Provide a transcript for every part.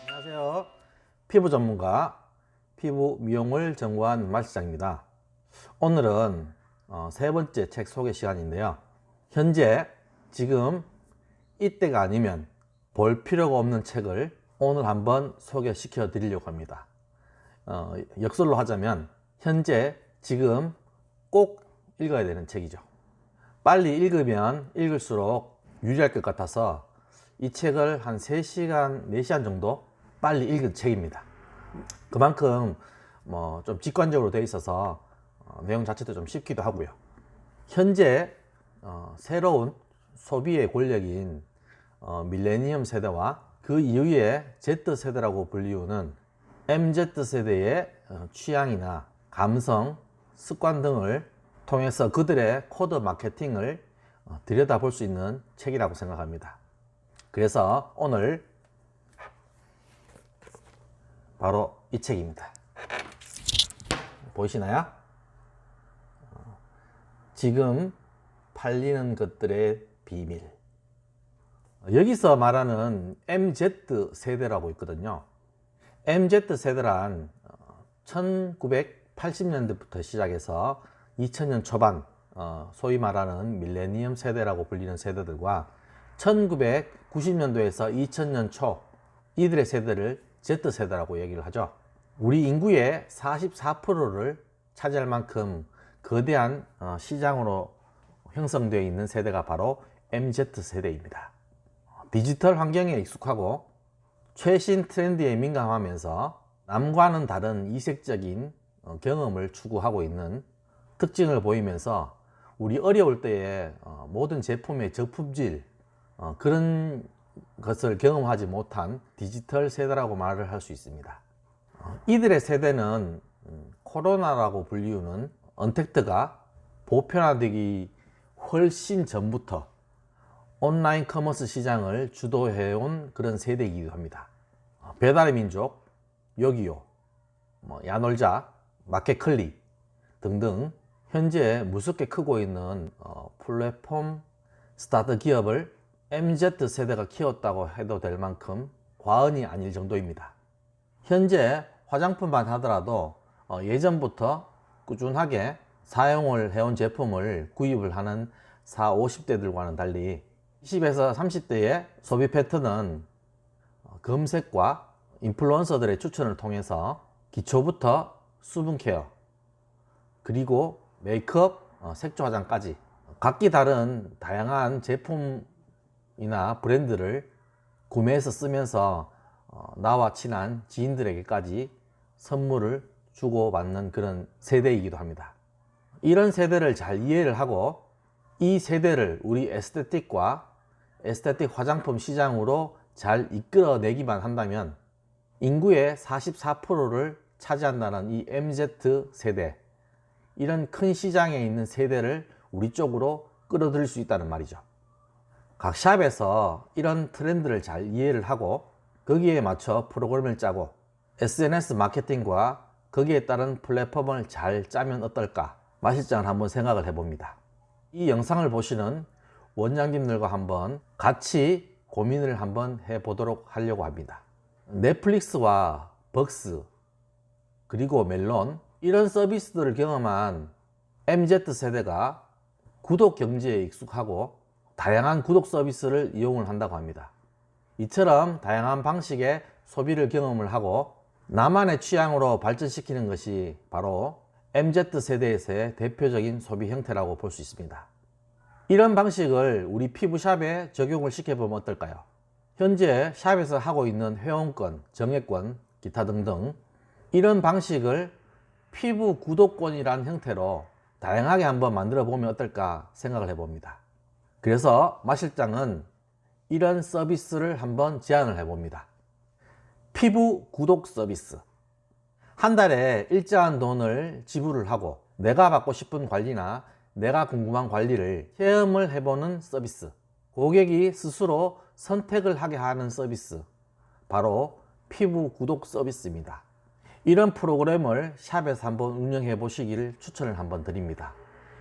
안녕하세요. 피부 전문가 피부 미용을 전공한 말시장입니다. 오늘은 세 번째 책 소개 시간인데요. 현재 지금 이때가 아니면 볼 필요가 없는 책을 오늘 한번 소개시켜 드리려고 합니다. 역설로 하자면 현재 지금 꼭 읽어야 되는 책이죠. 빨리 읽으면 읽을수록 유리할 것 같아서 이 책을 한 3시간, 4시간 정도 빨리 읽은 책입니다. 그만큼 좀 직관적으로 되어 있어서 내용 자체도 좀 쉽기도 하고요. 현재 새로운 소비의 권력인 밀레니엄 세대와 그 이후에 Z세대라고 불리우는 MZ세대의 취향이나 감성, 습관 등을 통해서 그들의 코드 마케팅을 들여다볼 수 있는 책이라고 생각합니다. 그래서 오늘 바로 이 책입니다. 보이시나요? 지금 팔리는 것들의 비밀. 여기서 말하는 MZ세대라고 있거든요. MZ세대란 1980년대부터 시작해서 2000년 초반 소위 말하는 밀레니엄 세대라고 불리는 세대들과 1990년도에서 2000년 초 이들의 세대를 Z세대라고 얘기를 하죠. 우리 인구의 44%를 차지할 만큼 거대한 시장으로 형성되어 있는 세대가 바로 MZ세대입니다. 디지털 환경에 익숙하고 최신 트렌드에 민감하면서 남과는 다른 이색적인 경험을 추구하고 있는 특징을 보이면서 우리 어려울 때에 모든 제품의 저품질 그런 것을 경험하지 못한 디지털 세대라고 말을 할 수 있습니다. 이들의 세대는 코로나라고 불리우는 언택트가 보편화되기 훨씬 전부터 온라인 커머스 시장을 주도해온 그런 세대이기도 합니다. 배달의 민족, 요기요, 야놀자, 마켓클릭 등등 현재 무섭게 크고 있는 플랫폼 스타트 기업을 MZ세대가 키웠다고 해도 될 만큼 과언이 아닐 정도입니다. 현재 화장품만 하더라도 예전부터 꾸준하게 사용을 해온 제품을 구입을 하는 40, 50대들과는 달리 20에서 30대의 소비 패턴은 검색과 인플루언서들의 추천을 통해서 기초부터 수분 케어 그리고 메이크업, 색조 화장까지 각기 다른 다양한 제품이나 브랜드를 구매해서 쓰면서 나와 친한 지인들에게까지 선물을 주고받는 그런 세대이기도 합니다. 이런 세대를 잘 이해를 하고 이 세대를 우리 에스테틱과 에스테틱 화장품 시장으로 잘 이끌어내기만 한다면 인구의 44%를 차지한다는 이 MZ세대, 이런 큰 시장에 있는 세대를 우리 쪽으로 끌어들일 수 있다는 말이죠. 각 샵에서 이런 트렌드를 잘 이해를 하고 거기에 맞춰 프로그램을 짜고 SNS 마케팅과 거기에 따른 플랫폼을 잘 짜면 어떨까? 마실장을 한번 생각을 해봅니다. 이 영상을 보시는 원장님들과 한번 같이 고민을 한번 해보도록 하려고 합니다. 넷플릭스와 벅스 그리고 멜론 이런 서비스들을 경험한 MZ세대가 구독 경제에 익숙하고 다양한 구독 서비스를 이용을 한다고 합니다. 이처럼 다양한 방식의 소비를 경험을 하고 나만의 취향으로 발전시키는 것이 바로 MZ세대에서의 대표적인 소비 형태라고 볼 수 있습니다. 이런 방식을 우리 피부샵에 적용을 시켜보면 어떨까요? 현재 샵에서 하고 있는 회원권, 정액권, 기타 등등 이런 방식을 피부 구독권이라는 형태로 다양하게 한번 만들어 보면 어떨까 생각을 해봅니다. 그래서 마실장은 이런 서비스를 한번 제안을 해봅니다. 피부 구독 서비스. 한 달에 일정한 돈을 지불을 하고 내가 받고 싶은 관리나 내가 궁금한 관리를 체험을 해보는 서비스. 고객이 스스로 선택을 하게 하는 서비스. 바로 피부 구독 서비스입니다. 이런 프로그램을 샵에서 한번 운영해 보시기를 추천을 한번 드립니다.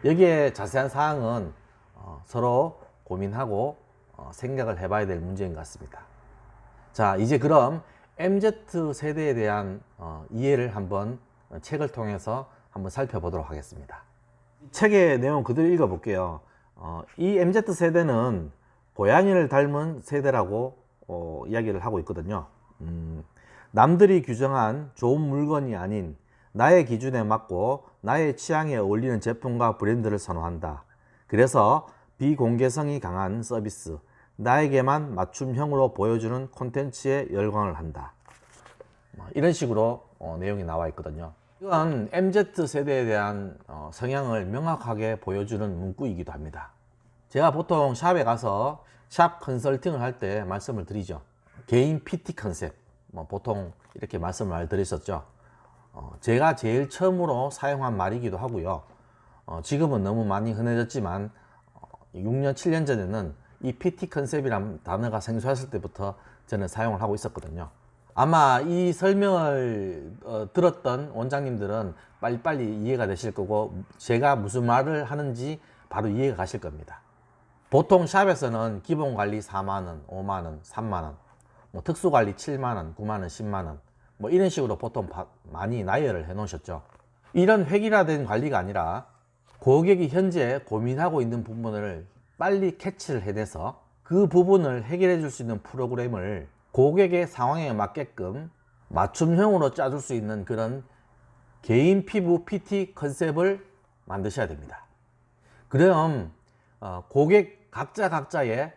여기에 자세한 사항은 서로 고민하고 생각을 해봐야 될 문제인 것 같습니다. 자, 이제 그럼 MZ세대에 대한 이해를 한번 책을 통해서 한번 살펴보도록 하겠습니다. 책의 내용 그대로 읽어볼게요. 이 MZ세대는 고양이를 닮은 세대라고 이야기를 하고 있거든요. 남들이 규정한 좋은 물건이 아닌 나의 기준에 맞고 나의 취향에 어울리는 제품과 브랜드를 선호한다. 그래서 비공개성이 강한 서비스, 나에게만 맞춤형으로 보여주는 콘텐츠에 열광을 한다. 이런 식으로 내용이 나와 있거든요. 이건 MZ세대에 대한 성향을 명확하게 보여주는 문구이기도 합니다. 제가 보통 샵에 가서 샵 컨설팅을 할 때 말씀을 드리죠. 개인 PT 컨셉, 보통 이렇게 말씀을 드렸었죠. 제가 제일 처음으로 사용한 말이기도 하고요. 지금은 너무 많이 흔해졌지만 6년, 7년 전에는 이 PT 컨셉이라는 단어가 생소했을 때부터 저는 사용을 하고 있었거든요. 아마 이 설명을 들었던 원장님들은 빨리빨리 이해가 되실 거고, 제가 무슨 말을 하는지 바로 이해가 가실 겁니다. 보통 샵에서는 기본 관리 4만원, 5만원, 3만원, 특수 관리 7만원, 9만원, 10만원, 이런 식으로 보통 많이 나열을 해 놓으셨죠. 이런 획일화된 관리가 아니라 고객이 현재 고민하고 있는 부분을 빨리 캐치를 해내서 그 부분을 해결해 줄 수 있는 프로그램을 고객의 상황에 맞게끔 맞춤형으로 짜줄 수 있는 그런 개인 피부 PT 컨셉을 만드셔야 됩니다. 그럼 고객 각자의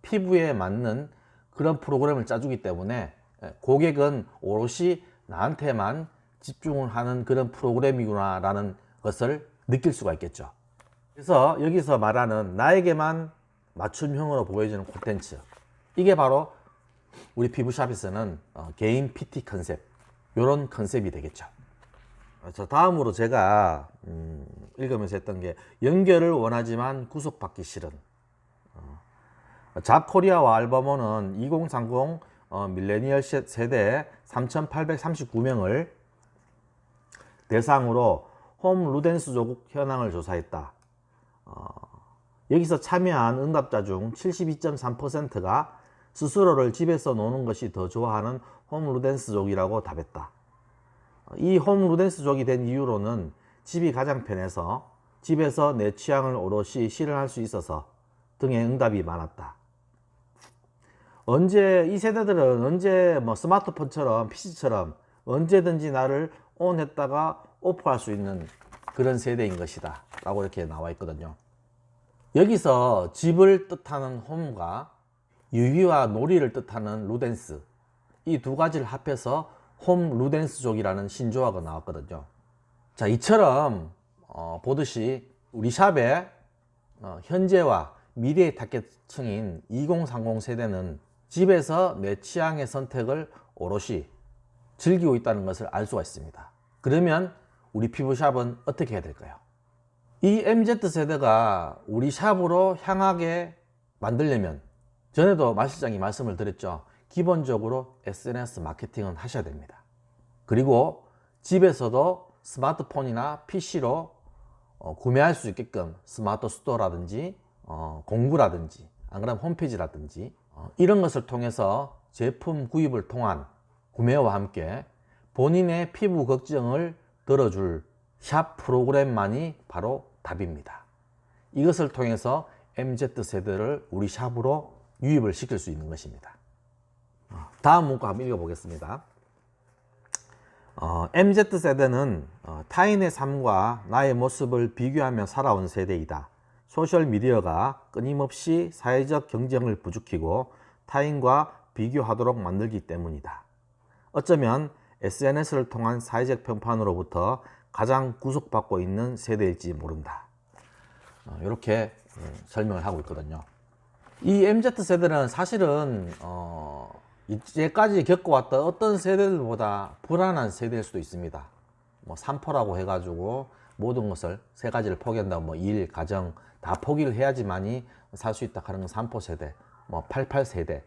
피부에 맞는 그런 프로그램을 짜주기 때문에 고객은 오롯이 나한테만 집중을 하는 그런 프로그램이구나 라는 것을 느낄 수가 있겠죠. 그래서 여기서 말하는 나에게만 맞춤형으로 보여주는 콘텐츠, 이게 바로 우리 피부샵에서는 개인 PT 컨셉, 이런 컨셉이 되겠죠. 자, 다음으로 제가 읽으면서 했던 게, 연결을 원하지만 구속받기 싫은. 잡코리아와 알바몬은 2030 밀레니얼 세대 3,839명을 대상으로 홈 루덴스 조국 현황을 조사했다. 여기서 참여한 응답자 중 72.3%가 스스로를 집에서 노는 것이 더 좋아하는 홈 루덴스족이라고 답했다. 이 홈 루덴스족이 된 이유로는 집이 가장 편해서, 집에서 내 취향을 오롯이 실현할 수 있어서 등의 응답이 많았다. 이 세대들은 언제 스마트폰처럼 PC처럼 언제든지 나를 온 했다가 오프할 수 있는 그런 세대인 것이다 라고 이렇게 나와 있거든요. 여기서 집을 뜻하는 홈과 유희와 놀이를 뜻하는 루덴스, 이 두 가지를 합해서 홈 루덴스족이라는 신조어가 나왔거든요. 자, 이처럼 보듯이 우리 샵의 현재와 미래의 타겟층인 2030 세대는 집에서 내 취향의 선택을 오롯이 즐기고 있다는 것을 알 수가 있습니다. 그러면 우리 피부샵은 어떻게 해야 될까요? 이 MZ세대가 우리 샵으로 향하게 만들려면, 전에도 마 실장이 말씀을 드렸죠. 기본적으로 SNS 마케팅은 하셔야 됩니다. 그리고 집에서도 스마트폰이나 PC로 구매할 수 있게끔 스마트 스토어라든지 공구라든지, 안 그러면 홈페이지라든지 이런 것을 통해서 제품 구입을 통한 구매와 함께 본인의 피부 걱정을 들어줄 샵 프로그램만이 바로 답입니다. 이것을 통해서 MZ세대를 우리 샵으로 유입을 시킬 수 있는 것입니다. 다음 문구 한번 읽어보겠습니다. MZ세대는 타인의 삶과 나의 모습을 비교하며 살아온 세대이다. 소셜미디어가 끊임없이 사회적 경쟁을 부추기고 타인과 비교하도록 만들기 때문이다. 어쩌면 SNS를 통한 사회적 평판으로부터 가장 구속받고 있는 세대일지 모른다. 이렇게 설명을 하고 있거든요. 이 MZ세대는 사실은 이제까지 겪어왔던 어떤 세대들보다 불안한 세대일 수도 있습니다. 3포라고 해가지고 모든 것을 세 가지를 포기한다고 일, 가정 다 포기를 해야지만이 살 수 있다 하는 건 3포 세대, 88 세대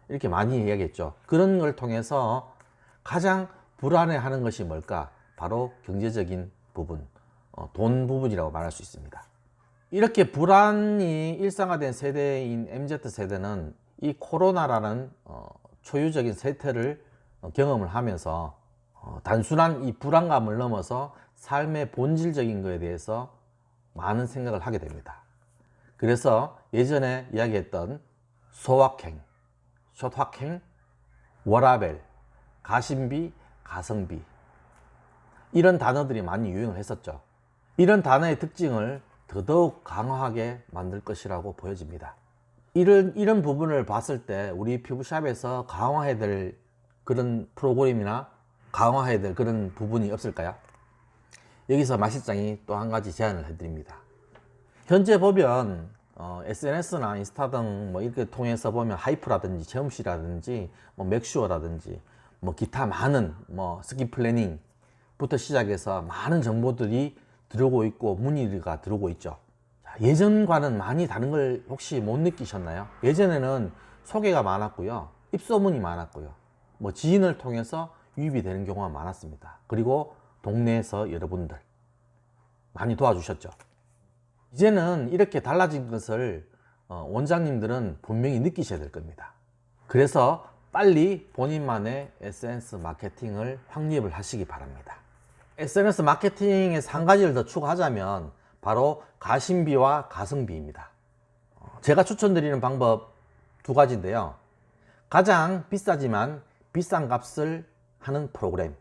이렇게 많이 이야기했죠. 그런 걸 통해서 가장 불안해하는 것이 뭘까? 바로 경제적인 부분, 돈 부분이라고 말할 수 있습니다. 이렇게 불안이 일상화된 세대인 MZ세대는 이 코로나라는 초유적인 세태를 경험을 하면서 단순한 이 불안감을 넘어서 삶의 본질적인 것에 대해서 많은 생각을 하게 됩니다. 그래서 예전에 이야기했던 소확행, 숏확행, 워라밸, 가심비, 가성비 이런 단어들이 많이 유행을 했었죠. 이런 단어의 특징을 더더욱 강화하게 만들 것이라고 보여집니다. 이런 부분을 봤을 때 우리 피부샵에서 강화해야 될 그런 프로그램이나 강화해야 될 그런 부분이 없을까요? 여기서 마 실장이 또 한 가지 제안을 해드립니다. 현재 보면 SNS나 인스타 등 뭐 이렇게 통해서 보면 하이프라든지 체험실이라든지 뭐 맥슈어라든지 뭐 기타 많은 뭐 스킨 플래닝부터 시작해서 많은 정보들이 들어오고 있고 문의가 들어오고 있죠. 예전과는 많이 다른 걸 혹시 못 느끼셨나요? 예전에는 소개가 많았고요, 입소문이 많았고요, 뭐 지인을 통해서 유입이 되는 경우가 많았습니다. 그리고 동네에서 여러분들 많이 도와주셨죠. 이제는 이렇게 달라진 것을 원장님들은 분명히 느끼셔야 될 겁니다. 그래서 빨리 본인만의 SNS 마케팅을 확립을 하시기 바랍니다. SNS 마케팅에서 한 가지를 더 추가하자면 바로 가심비와 가성비입니다. 제가 추천드리는 방법 두 가지인데요. 가장 비싸지만 비싼 값을 하는 프로그램,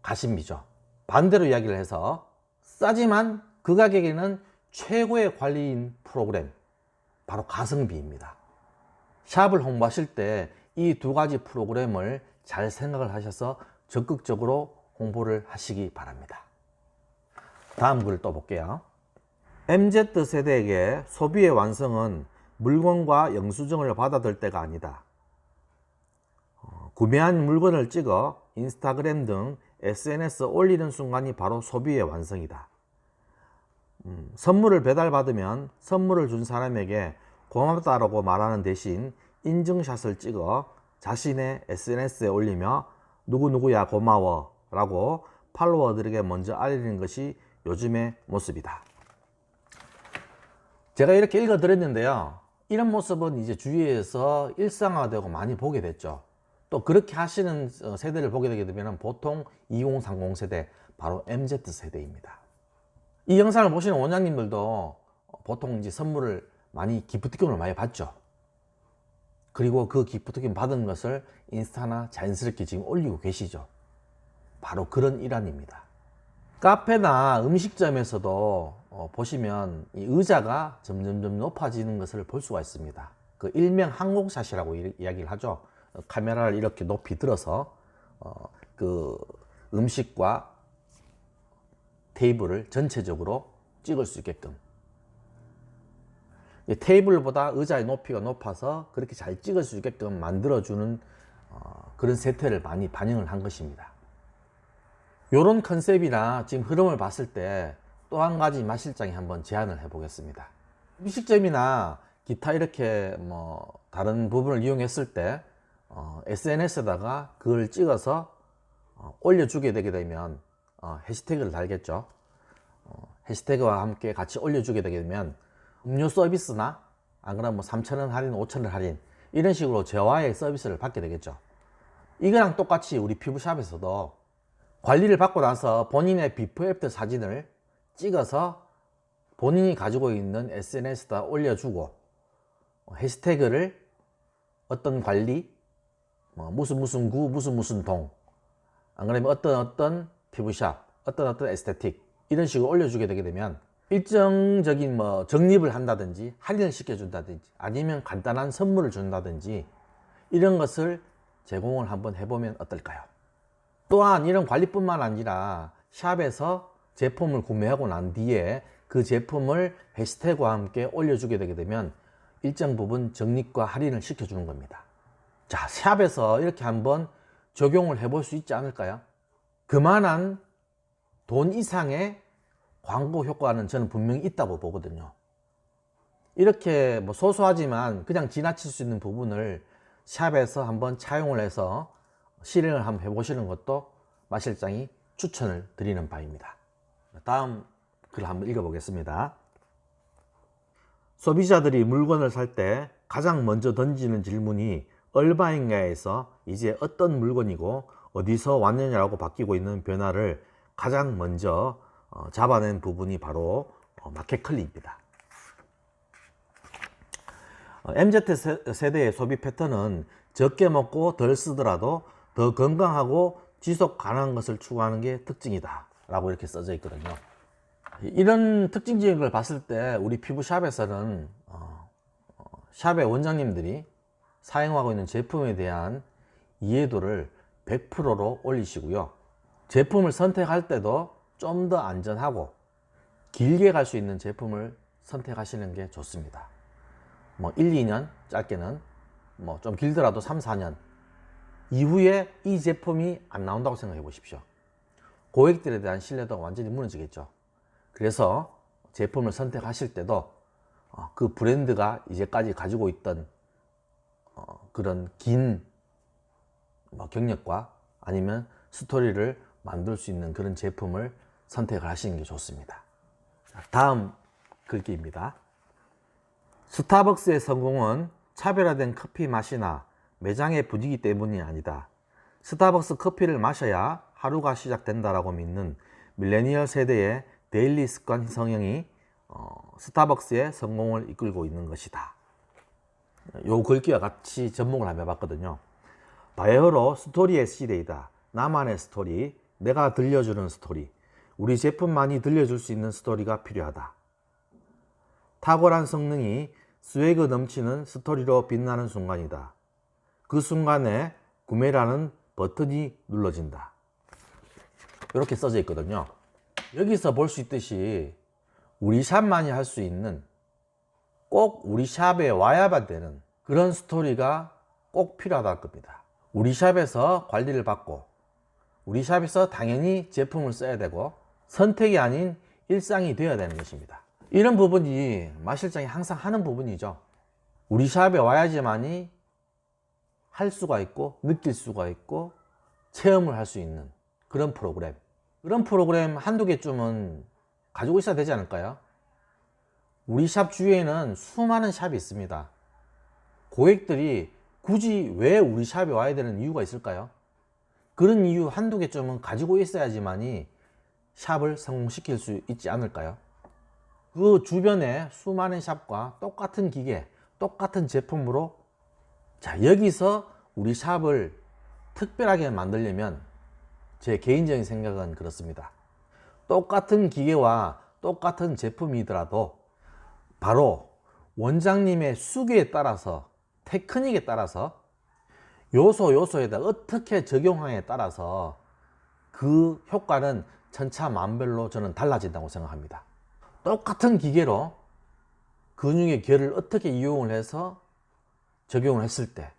가심비죠. 반대로 이야기를 해서 싸지만 그 가격에는 최고의 관리인 프로그램, 바로 가성비입니다. 샵을 홍보하실 때 이 두 가지 프로그램을 잘 생각을 하셔서 적극적으로 홍보를 하시기 바랍니다. 다음 글을 또 볼게요. MZ세대에게 소비의 완성은 물건과 영수증을 받아들 때가 아니다. 구매한 물건을 찍어 인스타그램 등 SNS 올리는 순간이 바로 소비의 완성이다. 선물을 배달받으면 선물을 준 사람에게 고맙다라고 말하는 대신 인증샷을 찍어 자신의 SNS에 올리며 누구누구야 고마워 라고 팔로워들에게 먼저 알리는 것이 요즘의 모습이다. 제가 이렇게 읽어 드렸는데요, 이런 모습은 이제 주위에서 일상화되고 많이 보게 됐죠. 또 그렇게 하시는 세대를 보게 되게 되면 보통 2030 세대, 바로 MZ 세대입니다. 이 영상을 보시는 원장님들도 보통 이제 선물을 많이 기프티콘을 많이 받죠. 그리고 그 기프티콘 받은 것을 인스타나 자연스럽게 지금 올리고 계시죠. 바로 그런 일환입니다. 카페나 음식점에서도 보시면 이 의자가 점점 높아지는 것을 볼 수가 있습니다. 그 일명 항공샷이라고 이야기를 하죠. 카메라를 이렇게 높이 들어서 그 음식과 테이블을 전체적으로 찍을 수 있게끔, 테이블보다 의자의 높이가 높아서 그렇게 잘 찍을 수 있게끔 만들어주는 그런 세태를 많이 반영을 한 것입니다. 이런 컨셉이나 지금 흐름을 봤을 때 또 한 가지 마 실장이 한번 제안을 해 보겠습니다. 음식점이나 기타 이렇게 뭐 다른 부분을 이용했을 때 SNS에다가 그걸 찍어서 올려주게 되게 되면 해시태그를 달겠죠. 해시태그와 함께 같이 올려주게 되게 되면 음료 서비스나 안 그러면 뭐 3,000원 할인, 5,000원 할인 이런 식으로 저와의 서비스를 받게 되겠죠. 이거랑 똑같이 우리 피부샵에서도 관리를 받고 나서 본인의 비포 애프터 사진을 찍어서 본인이 가지고 있는 SNS에다 올려주고 해시태그를 어떤 관리, 무슨 구, 무슨 동, 안 그러면 어떤 피부샵, 어떤 에스테틱 이런 식으로 올려주게 되게 되면 일정적인 뭐 적립을 한다든지 할인을 시켜준다든지 아니면 간단한 선물을 준다든지 이런 것을 제공을 한번 해보면 어떨까요? 또한 이런 관리뿐만 아니라 샵에서 제품을 구매하고 난 뒤에 그 제품을 해시태그와 함께 올려주게 되게 되면 일정 부분 적립과 할인을 시켜주는 겁니다. 자, 샵에서 이렇게 한번 적용을 해볼 수 있지 않을까요? 그만한 돈 이상의 광고 효과는 저는 분명히 있다고 보거든요. 이렇게 뭐 소소하지만 그냥 지나칠 수 있는 부분을 샵에서 한번 차용을 해서 실행을 한번 해보시는 것도 마 실장이 추천을 드리는 바입니다. 다음 글 한번 읽어보겠습니다. 소비자들이 물건을 살 때 가장 먼저 던지는 질문이 얼마인가에서 이제 어떤 물건이고 어디서 왔느냐라고 바뀌고 있는 변화를 가장 먼저 잡아낸 부분이 바로 마켓컬리입니다. MZ세대의 소비 패턴은 적게 먹고 덜 쓰더라도 더 건강하고 지속 가능한 것을 추구하는 게 특징이다 라고 이렇게 써져 있거든요. 이런 특징적인 걸 봤을 때 우리 피부샵에서는 샵의 원장님들이 사용하고 있는 제품에 대한 이해도를 100%로 올리시고요. 제품을 선택할 때도 좀 더 안전하고 길게 갈 수 있는 제품을 선택하시는 게 좋습니다. 뭐 1, 2년, 짧게는 뭐 좀 길더라도 3, 4년 이후에 이 제품이 안 나온다고 생각해 보십시오. 고객들에 대한 신뢰도가 완전히 무너지겠죠. 그래서 제품을 선택하실 때도 그 브랜드가 이제까지 가지고 있던 그런 긴 경력과 아니면 스토리를 만들 수 있는 그런 제품을 선택을 하시는 게 좋습니다. 다음 글귀입니다. 스타벅스의 성공은 차별화된 커피 맛이나 매장의 분위기 때문이 아니다. 스타벅스 커피를 마셔야 하루가 시작된다라고 믿는 밀레니얼 세대의 데일리 습관 성형이 스타벅스의 성공을 이끌고 있는 것이다. 요 글귀와 같이 접목을 한번 해봤거든요. 바이오로 스토리의 시대이다. 나만의 스토리, 내가 들려주는 스토리, 우리 제품만이 들려줄 수 있는 스토리가 필요하다. 탁월한 성능이 스웨그 넘치는 스토리로 빛나는 순간이다. 그 순간에 구매라는 버튼이 눌러진다. 이렇게 써져 있거든요. 여기서 볼 수 있듯이 우리 샵만이 할 수 있는, 꼭 우리 샵에 와야만 되는 그런 스토리가 꼭 필요하다는 겁니다. 우리 샵에서 관리를 받고 우리 샵에서 당연히 제품을 써야 되고 선택이 아닌 일상이 되어야 되는 것입니다. 이런 부분이 마실장이 항상 하는 부분이죠. 우리 샵에 와야지만이 할 수가 있고 느낄 수가 있고 체험을 할 수 있는 그런 프로그램. 그런 프로그램 한두 개쯤은 가지고 있어야 되지 않을까요? 우리 샵 주위에는 수많은 샵이 있습니다. 고객들이 굳이 왜 우리 샵에 와야 되는 이유가 있을까요? 그런 이유 한두 개쯤은 가지고 있어야지만이 샵을 성공시킬 수 있지 않을까요? 그 주변에 수많은 샵과 똑같은 기계, 똑같은 제품으로 여기서 우리 샵을 특별하게 만들려면 제 개인적인 생각은 그렇습니다. 똑같은 기계와 똑같은 제품이더라도 바로 원장님의 수기에 따라서, 테크닉에 따라서 요소에다 어떻게 적용하냐에 따라서 그 효과는 천차만별로 저는 달라진다고 생각합니다. 똑같은 기계로 근육의 결을 어떻게 이용을 해서 적용을 했을 때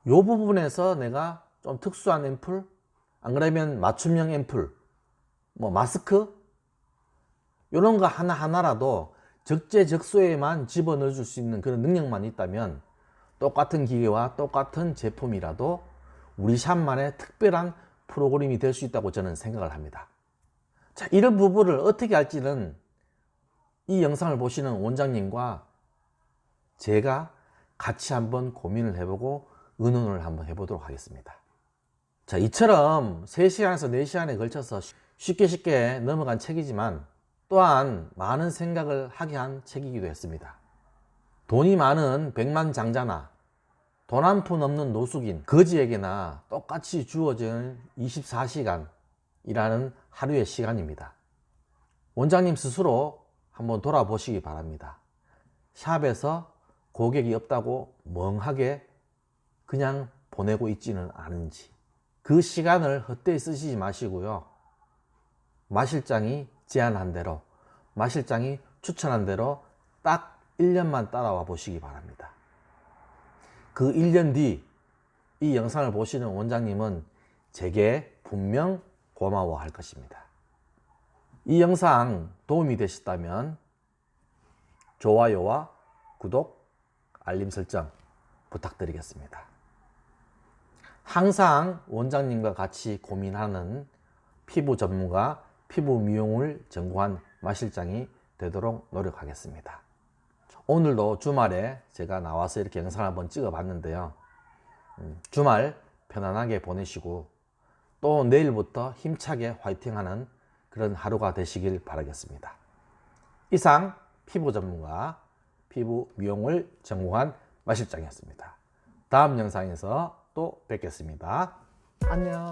이 부분에서 내가 좀 특수한 앰플, 안 그러면 맞춤형 앰플, 뭐 마스크 이런 거 하나하나라도 적재적소에만 집어넣어 줄 수 있는 그런 능력만 있다면 똑같은 기계와 똑같은 제품이라도 우리 샵만의 특별한 프로그램이 될 수 있다고 저는 생각을 합니다. 자, 이런 부분을 어떻게 할지는 이 영상을 보시는 원장님과 제가 같이 한번 고민을 해보고 의논을 한번 해보도록 하겠습니다. 자, 이처럼 3시간에서 4시간에 걸쳐서 쉽게 넘어간 책이지만 또한 많은 생각을 하게 한 책이기도 했습니다. 돈이 많은 백만장자나 돈 한 푼 없는 노숙인, 거지에게나 똑같이 주어진 24시간이라는 하루의 시간입니다. 원장님 스스로 한번 돌아보시기 바랍니다. 샵에서 고객이 없다고 멍하게 그냥 보내고 있지는 않은지, 그 시간을 헛되이 쓰시지 마시고요. 마실장이 제안한 대로, 마실장이 추천한 대로 딱 1년만 따라와 보시기 바랍니다. 그 1년 뒤 이 영상을 보시는 원장님은 제게 분명 고마워할 것입니다. 이 영상 도움이 되셨다면 좋아요와 구독, 알림 설정 부탁드리겠습니다. 항상 원장님과 같이 고민하는 피부 전문가, 피부 미용을 전공한 마실장이 되도록 노력하겠습니다. 오늘도 주말에 제가 나와서 이렇게 영상을 한번 찍어 봤는데요. 주말 편안하게 보내시고 또 내일부터 힘차게 화이팅하는 그런 하루가 되시길 바라겠습니다. 이상 피부 전문가, 피부 미용을 전공한 마 실장이었습니다. 다음 영상에서 또 뵙겠습니다. 안녕.